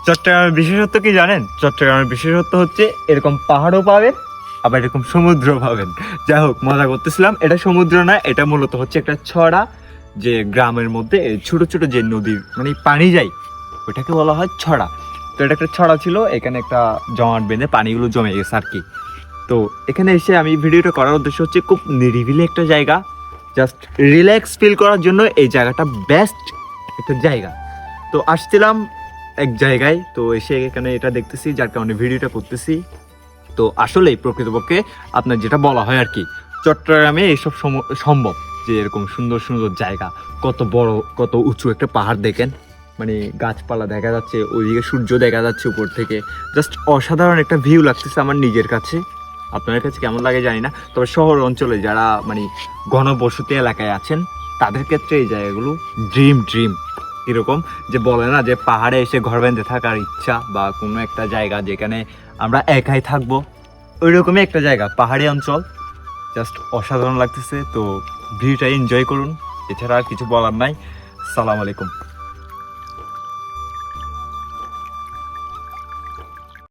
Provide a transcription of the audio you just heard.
চট্টগ্রামের বিশেষত্ব কি জানেন? চট্টগ্রামের বিশেষত্ব হচ্ছে এরকম পাহাড়ও পাবেন, আবার এরকম সমুদ্র পাবেন। যাই হোক, মজা করতেছিলাম। এটা সমুদ্র না, এটা মূলত হচ্ছে একটা ছড়া, যে গ্রামের মধ্যে ছোট ছোট যে নদীর মানে পানি যায়, ওটাকে বলা হয় ছড়া। তো এটা একটা ছড়া ছিল, এখানে একটা জমাট বেঁধে পানিগুলো জমে গেছে আর কি। তো এখানে এসে আমি ভিডিওটা করার উদ্দেশ্য হচ্ছে খুব নিরিবিলি একটা জায়গা, জাস্ট রিল্যাক্স ফিল করার জন্য এই জায়গাটা বেস্ট একটা জায়গা। তো আসছিলাম এক জায়গায়, তো এসে এখানে এটা দেখতেছি, যার কারণে ভিডিওটা করতেছি। তো আসলেই প্রকৃতপক্ষে আপনার যেটা বলা হয় আর কি, চট্টগ্রামে এইসব সম্ভব, যে এরকম সুন্দর সুন্দর জায়গা, কত বড় কত উঁচু একটা পাহাড় দেখেন, মানে গাছপালা দেখা যাচ্ছে, ওইদিকে সূর্য দেখা যাচ্ছে উপর থেকে, জাস্ট অসাধারণ একটা ভিউ লাগতেছে আমার নিজের কাছে। আপনাদের কাছে কেমন লাগে জানি না, তবে শহর অঞ্চলে যারা মানে ঘনবসতি এলাকায় আছেন তাদের ক্ষেত্রে এই জায়গাগুলো ড্রিম ড্রিম। এরকম যে বলে না যে পাহাড়ে এসে ঘর বেঁধে থাকার ইচ্ছা, বা কোনো একটা জায়গা যেখানে আমরা একাই থাকবো, ওই রকমই একটা জায়গা পাহাড়ি অঞ্চল। জাস্ট অসাধারণ লাগতেছে। তো ভিউটা এনজয় করুন, এছাড়া আর কিছু বলার নাই। সালাম আলাইকুম।